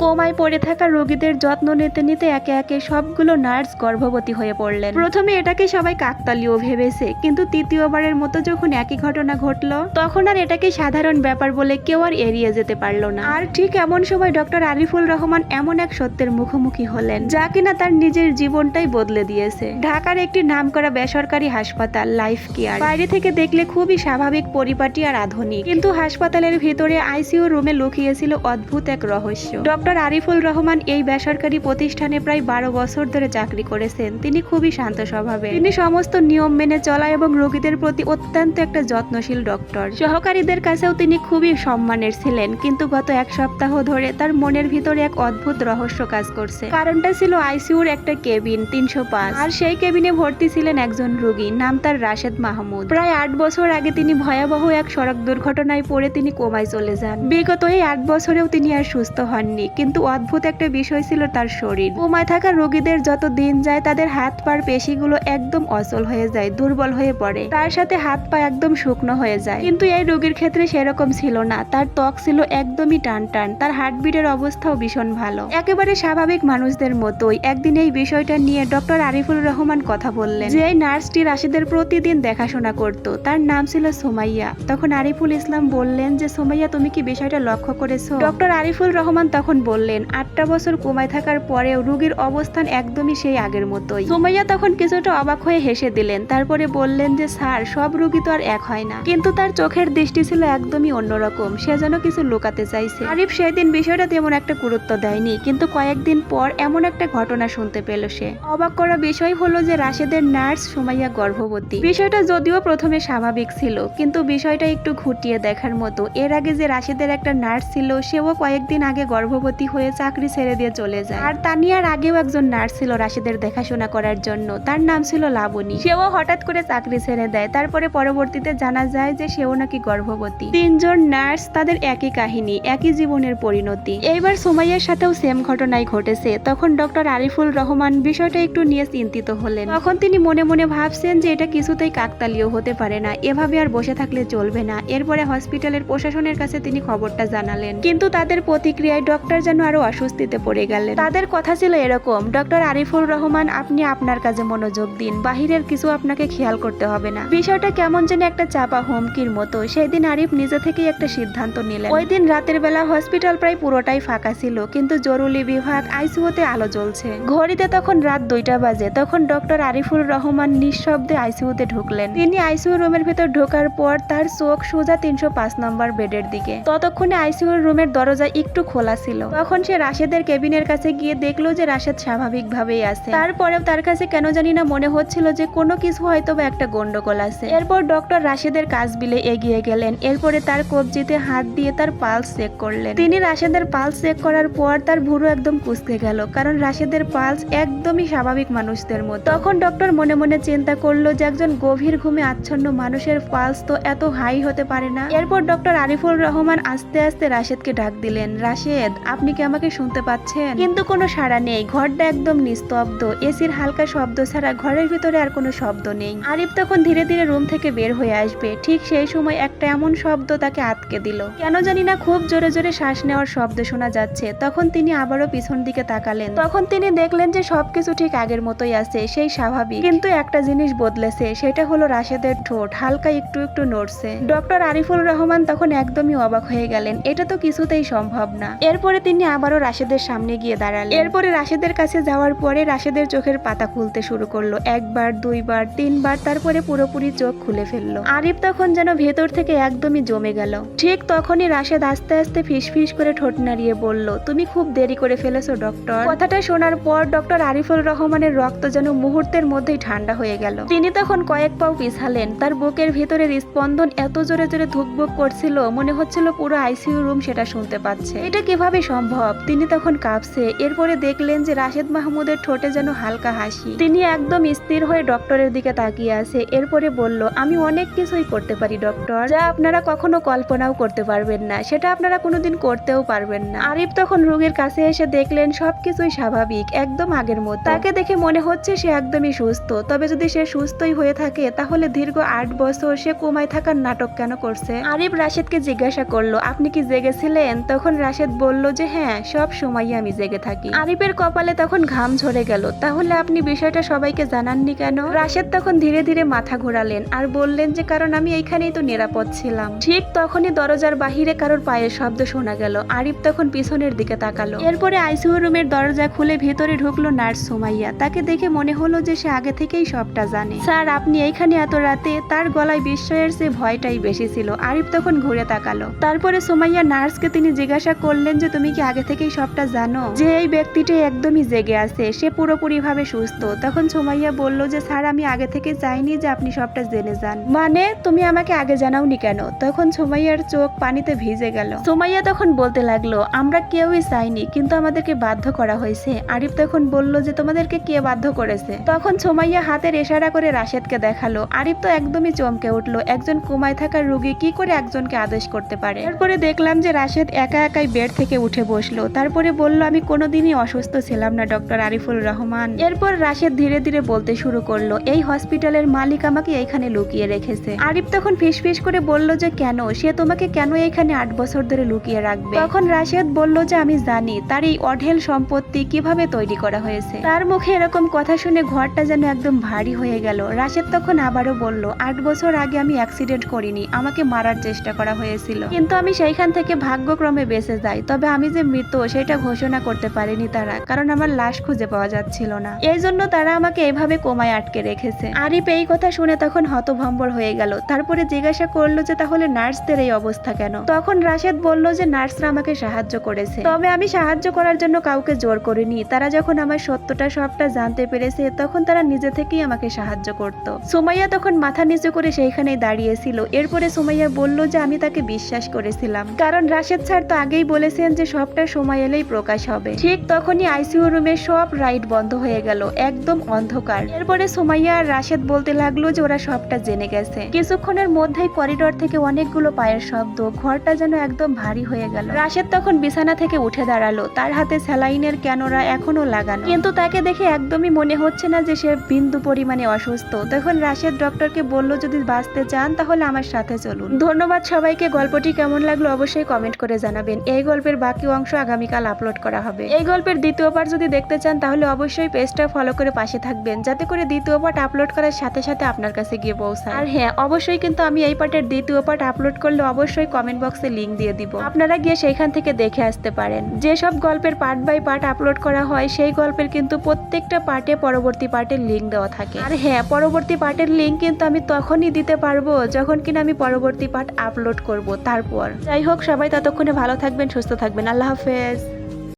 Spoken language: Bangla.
কোমায় পড়ে থাকা রোগীদের যত্ন নিতে নিতে একে একে সবগুলো নার্স গর্ভবতী হয়ে পড়লেন। প্রথমে এটাকে সবাই কাকতালীয় ভেবেছে, কিন্তু তৃতীয়বারের মতো যখন একই ঘটনা ঘটলো তখন আর এটাকে সাধারণ ব্যাপার বলে কেউ আর এড়িয়ে যেতে পারলো না। আর ঠিক এমন সময় ডক্টর আরিফুল রহমান এমন এক সত্যের মুখোমুখি হলেন যা কিনা তার নিজের জীবনটাই বদলে দিয়েছে। ঢাকার একটি নামকরা বেসরকারি হাসপাতাল লাইফ কেয়ার বাইরে থেকে দেখলে খুবই স্বাভাবিক, পরিপাটি আর আধুনিক, কিন্তু হাসপাতালের ভিতরে আইসিইউ রুমে লুকিয়েছিল অদ্ভুত এক রহস্য। ডক্টর আরিফুল রহমান এই বেসরকারি প্রতিষ্ঠানে প্রায় 12 বছর ধরে চাকরি করেছেন। তিনি খুবই শান্ত স্বভাবের, তিনি সমস্ত নিয়ম মেনে চলা এবং রোগীদের প্রতি অত্যন্ত একটা যত্নশীল ডক্টর। সহকারীদের কাছেও তিনি খুবই সম্মানের ছিলেন, কিন্তু গত এক সপ্তাহ ধরে তার মনের ভিতরে এক অদ্ভুত রহস্য কাজ করছে। কারণটা ছিল আইসিইউর একটা কেবিন 305, আর সেই কেবিনে ভর্তি ছিলেন একজন রোগী, নাম তার রাশেদ মাহমুদ। প্রায় 8 বছর আগে তিনি ভয়াবহ এক সড়ক দুর্ঘটনায় পড়ে তিনি কোমায় চলে যান। বিগত এই 8 বছরেও তিনি আর সুস্থ হননি, কিন্তু অদ্ভুত একটা বিষয় ছিল তার শরীর। কোমায় থাকা রোগীদের যত দিন যায় তাদের হাত পার পেশিগুলো একদম অচল হয়ে যায়, দুর্বল হয়ে পড়ে, তার সাথে হাত পা একদম শুকনো হয়ে যায়। কিন্তু এই রোগীর ক্ষেত্রে সেরকম ছিল না, তার ত্বক ছিল একদমই টান টান, তার হার্টবিটের অবস্থাও ভীষণ ভালো, একেবারে স্বাভাবিক মানুষদের মতোই। একদিন এই বিষয়টা নিয়ে ডক্টর আরিফুল রহমান কথা বললেন। যে নার্সটি রাশিদের প্রতিদিন দেখাশোনা করত তার নাম ছিল সুমাইয়া। তখন আরিফুল ইসলাম বললেন যে সুমাইয়া, তুমি কি বিষয়টা লক্ষ্য করেছো? ডক্টর আরিফুল রহমান তখন বললেন, 8টা বছর কোমায় থাকার পরেও রোগীর অবস্থান একদমই সেই আগের মতোই। সুমাইয়া তখন কিছুটা অবাক হয়ে হেসে দিলেন, তারপরে বললেন যে স্যার, সব রোগী তো আর এক হয় না, কিন্তু তার চোখের দৃষ্টি ছিল একদমই অন্যরকম, সে যেন কিছু লুকাতে চাইছে। আরিফ সেদিন বিষয়টা তেমন একটা গুরুত্ব দেয়নি, কিন্তু কয়েকদিন পর এমন একটা ঘটনা শুনতে পেল সে। অবাক করা বিষয় হলো যে রাশেদের নার্স সুমাইয়া গর্ভবতী। বিষয়টা যদিও প্রথমে স্বাভাবিক ছিল, কিন্তু বিষয়টা একটু খুঁটিয়ে দেখার মতো। এর আগে যে রাশেদের একটা নার্স ছিল সেও কয়েকদিন আগে গর্ভবতী হয়ে চাকরি ছেড়ে দিয়ে চলে যায়। আর তানিয়ার আগেও একজন নার্স ছিল রাশেদের দেখাশোনা করার জন্য, তার নাম ছিল লাবণী। সেও হঠাৎ করে চাকরি ছেড়ে দেয়, তারপরে পরবর্তীতে জানা যায় যে সেও নাকি গর্ভবতী। 3 জন নার্স, তাদের একই কাহিনী, একই জীবনের পরিণতি। এইবার সুমাইয়ার সাথেও সেম ঘটনাই ঘটেছে। তখন ডক্টর আরিফুল রহমান বিষয়টা একটু নিয়ে চিন্তিত হলেন। তখন তিনি মনে মনে ভাবছেন যে এটা কিছুতেই কাকতালীয় হতে পারে না, এভাবে আর বসে থাকলে চলবে না। এরপরে হসপিটালের প্রশাসনের কাছে তিনি খবরটা জানালেন, কিন্তু তাদের প্রতিক্রিয়ায় ডক্টর যেন আরো অস্বস্তিতে পড়ে গেলেন। তাদের কথা ছিল এরকম, ডক্টর আরিফুল রহমান, আপনি আপনার কাজে মনোযোগ দিন, বাহিরের কিছু আপনাকে খেয়াল করতে হবে না। বিষয়টা কেমন যেন একটা চাপা হুমকির মতো। সেই দিন আরিফ নিজে থেকেই একটা সিদ্ধান্ত নিলেন। ওই দিন রাতের বেলা হসপিটাল প্রায় পুরোটাই ফাঁকা ছিল, কিন্তু জরুরি বিভাগ আইসিইউতে আলো জ্বলছে। ঘড়িতে তখন রাত 2টা বাজে। তখন ডক্টর আরিফুল রহমান নিঃশব্দে আইসিইউতে ঢুকলেন। তিনি আইসিইউ রুমের ভেতর ঢোকার পর তার চোখ সোজা 305 নম্বর বেডের দিকে। ততক্ষণে আইসিইউ রুমের দরজা একটু খোলা ছিল। তখন সে রাশেদের কেবিনের কাছে গিয়ে দেখলো যে রাশেদ স্বাভাবিকভাবেই আছে। তারপরেও তার কাছে কেন জানি না মনে হচ্ছিল যে কোনো কিছু হয়তো বা একটা গন্ডগোল আছে। এরপর ডক্টর রাশেদের কাজ বিলে এগিয়ে গেলেন। এরপরে তার কবজিতে হাত দিয়ে তার পালস চেক করলেন। তিনি রাশেদের পালস চেক করার পর তার ভুরু একদম কুঁচকে গেল, কারণ রাশেদের পালস একদমই স্বাভাবিক মানুষদের মতো। তখন ডক্টর মনে মনে চিন্তা করলো যে একজন গভীর ঘুমে আচ্ছন্ন মানুষের পালস তো এত হাই হতে পারে না। এরপর ডক্টর আরিফুল রহমান আস্তে আস্তে রাশেদকে ডাক দিলেন, রাশেদ, আপনি কি আমাকে শুনতে পাচ্ছেন? কিন্তু কোনো সাড়া নেই। ঘরটা একদম নিস্তব্ধ, এসির হালকা শব্দ ছাড়া ঘরের ভিতরে আর কোনো শব্দ নেই। আরিফ তখন ধীরে ধীরে রুম থেকে বের হয়ে আসবে, ঠিক সেই সময় একটা এমন শব্দ তাকে আটকে দিল। কেন জানি না খুব জোরে জোরে শ্বাস নেওয়ার শব্দ শোনা যাচ্ছে। তখন তিনি আবারও পিছন দিকে তাকালেন। তখন তিনি দেখলেন যে সবকিছু ঠিক আগের মতোই আছে, সেই স্বাভাবিক, কিন্তু একটা জিনিস বদলেছে, সেটা হলো রাশেদের ঠোঁট হালকা একটু একটু নড়ছে। ডক্টর আরিফুল রহমান তখন একদমই অবাক হয়ে গেলেন, এটা তো কিছুতেই সম্ভব না। এরপরে তিনি আবারও রাশেদের সামনে গিয়ে দাঁড়ালেন। এরপরে রাশেদের কাছে যাওয়ার পরে রাশেদের চোখের পাতা খুলতে শুরু করলো, 1বার 2বার 3বার, তারপরে পুরোপুরি চোখ খুলে ফেললো। আরিফ তখন যেন ভেতর থেকে একদমই জমে গেল। ঠিক তখনই রাশেদ আস্তে আস্তে ফিসফিস করে ঠোঁট নাড়িয়ে বলল, তুমি খুব দেরি করে ফেলেছো ডক্টর। কথাটা শোনার পর ডক্টর আরিফুল রহমানের রক্ত যেন মুহূর্তের মধ্যেই ঠান্ডা হয়ে গেল। তিনি তখন কয়েক পাও পিছালেন। তার বুকের ভেতরের স্পন্দন এত জোরে জোরে ধুকবুক করছিল, মনে হচ্ছিল পুরো আইসিইউ রুম সেটা শুনতে পাচ্ছে। এটা কিভাবে সম্ভব? তিনি তখন কাঁপছে। এরপরে দেখলেন যে রাশেদ মাহমুদের ঠোঁটে যেন হালকা হাসি। তিনি একদম স্থির হয়ে ডক্টরের দিকে তাকিয়ে আছে। এরপরে বলল, আমি অনেক কিছুই করতে পারি ডক্টর, যা আপনারা কখনো কল্পনাও করতে পারবেন না, সেটা আপনারা কোনোদিন করতেও পারবেন না। আরিফ তখন রোগীর কাছে এসে দেখলেন সবকিছুই স্বাভাবিক, একদম আগের মতো। তাকে দেখে মনে হচ্ছে সে একদমই সুস্থ। তবে যদি সে সুস্থই হয়ে থাকে তাহলে দীর্ঘ 8 বছর সে কোমায় থাকার নাটক কেন করছে? আরিফ রাশেদকে জিজ্ঞাসা করলো, আপনি কি জেগেছিলেন? তখন রাশেদ বলল যে যে হ্যাঁ সব সময়ই আমি জেগে থাকি। আরিফের কপালে তখন ঘাম ঝরে গেল। তাহলে আপনি বিষয়টা সবাইকে জানাননি কেন? রাশেদ তখন ধীরে ধীরে মাথা ঘোরালেন আর বললেন যে কারণ আমি এইখানেই তো নিরাপদ ছিলাম। ঠিক তখনই দরজার বাহিরে কারোর পায়ের শব্দ শোনা গেল। আরিফ তখন পিছনের দিকে তাকালো। এরপরে আইসিইউ রুমের দরজা খুলে ভেতরে ঢুকলো নার্স সুমাইয়া। তাকে দেখে মনে হলো যে সে আগে থেকেই সবটা জানে। স্যার আপনি এইখানে এত রাতে? তার গলায় বিস্ময়ের চেয়ে ভয়টাই বেশি ছিল। আরিফ তখন ঘুরে তাকালো। তারপরে সুমাইয়া নার্সকে তিনি জিজ্ঞাসা করলেন যে তুমি কি আগে থেকেই সবটা জানো যে এই ব্যক্তিটি একদমই জেগে আছে, সে পুরোপুরি ভাবে সুস্থ? তখন সুমাইয়া বলল যে স্যার আমি আগে থেকে চাইনি যে আপনি সবটা জেনে যান। মানে তুমি আমাকে আগে জানাওনি কেন? তখন সুমাইয়ার চোখ পানিতে ভিজে গেল। সুমাইয়া তখন বলতে লাগলো আমরা কেউই চাইনি, কিন্তু আমাদেরকে বাধ্য করা হয়েছে। আরিফ তখন বলল যে তোমাদেরকে কে বাধ্য করেছে? তখন সুমাইয়া হাতের ইশারা করে রাশেদকে দেখালো। আরিফ তো একদমই চমকে উঠলো। একজন কোমায় থাকা রোগী কি করে একজনকে আদেশ করতে পারে? তারপরে দেখলাম যে রাশেদ একা একাই বেড থেকে উঠে বসলো। তারপরে বলল আমি কোনোদিনই অসুস্থ ছিলাম না ডক্টর আরিফুল রহমান। এরপর রাশেদ ধীরে ধীরে বলতে শুরু করলো এই হসপিটালের মালিক আমাকে এইখানে লুকিয়ে রেখেছে। আরিফ তখন ফিসফিস করে বলল যে কেন? সে তোমাকে কেন এইখানে 8 বছর ধরে লুকিয়ে রাখবে? তখন রাশেদ বলল যে আমি জানি তার এই অঢেল সম্পত্তি কিভাবে তৈরি করা হয়েছে। তার মুখে এরকম কথা শুনে ঘরটা যেন একদম ভারী হয়ে গেল। রাশেদ তখন আবারও বলল 8 বছর আগে আমি অ্যাক্সিডেন্ট করিনি, আমাকে মারার চেষ্টা করা হয়েছিল, কিন্তু আমি সেইখান থেকে ভাগ্যক্রমে বেঁচে যাই। তবে আমি যে মৃত সেটা ঘোষণা করতে পারেনি তারা, কারণ আমার লাশ খুঁজে পাওয়া যাচ্ছিল না। এই জন্য তারা আমাকে এভাবে কোমায় আটকে রেখেছে। আরিফ এই কথা শুনে তখন হতভম্বর হয়ে গেল। তারপরে জিজ্ঞাসা করলো যে তাহলে নার্সদের এই অবস্থা কেন? তখন রাশেদ বলল যে নার্সরা আমাকে সাহায্য করেছে, তবে আমি সাহায্য করার জন্য কাউকে জোর করিনি। তারা যখন আমার সত্যটা সবটা জানতে পেরেছে তখন তারা নিজে থেকেই আমাকে সাহায্য করত। সুমাইয়া তখন মাথা নিচু করে সেইখানেই দাঁড়িয়েছিল। এরপরে সুমাইয়া বলল যে আমি তাকে বিশ্বাস করেছিলাম, কারণ রাশেদ স্যার তো আগেই বলেছেন যে সবটা সময় এলেই প্রকাশ হবে। ঠিক তখনই আইসিইউ রুমে সব লাইট বন্ধ হয়ে গেল, একদম অন্ধকার। এরপরে সুমাইয়া আর রাশেদ বলতে লাগলো যে ওরা সবটা জেনে গেছে। কিছুক্ষণের মধ্যেই করিডোর থেকে অনেকগুলো পায়ের শব্দ, ঘরটা যেন একদম ভারী হয়ে গেল। রাশেদ তখন বিছানা থেকে উঠে দাঁড়ালো। তার হাতে স্যালাইনের ক্যানোরা এখনো লাগানো, কিন্তু তাকে দেখে একদমই মনে হচ্ছে না যে সে বিন্দু পরিমাণে অসুস্থ। তখন রাশেদ ডক্টরকে বলল যদি বাঁচতে চান তাহলে আমার সাথে চলুন। ধন্যবাদ সবাইকে। গল্পটি কেমন লাগলো অবশ্যই কমেন্ট করে জানাবেন। এই গল্পের বাকি অংশ আগামীকাল আপলোড করা হবে। এই গল্পের দ্বিতীয় পার্ট যদি দেখতে চান তাহলে অবশ্যই পেজটা ফলো করে পাশে থাকবেন, যাতে করে দ্বিতীয় পার্ট আপলোড করার সাথে সাথে আপনার কাছে গিয়ে পৌঁছায়। আর হ্যাঁ অবশ্যই কিন্তু আমি এই পার্টের দ্বিতীয় পার্ট আপলোড করলে অবশ্যই কমেন্ট বক্সে লিংক দিয়ে দিব, আপনারা গিয়ে সেইখান থেকে দেখে আসতে পারেন। যেসব গল্পের পার্ট বাই পার্ট আপলোড করা হয় সেই গল্পের কিন্তু প্রত্যেকটা পার্টে পরবর্তী পার্টের লিংক দেওয়া থাকে। আর হ্যাঁ পরবর্তী পার্টের লিংক কিন্তু আমি তখনই দিতে পারবো যখন কিনা আমি পরবর্তী পার্ট আপলোড করব। তারপর যাই হোক সবাই ততক্ষণে ভালো থাকবেন, সুস্থ থাকবেন। আল্লাহ হাফেজ।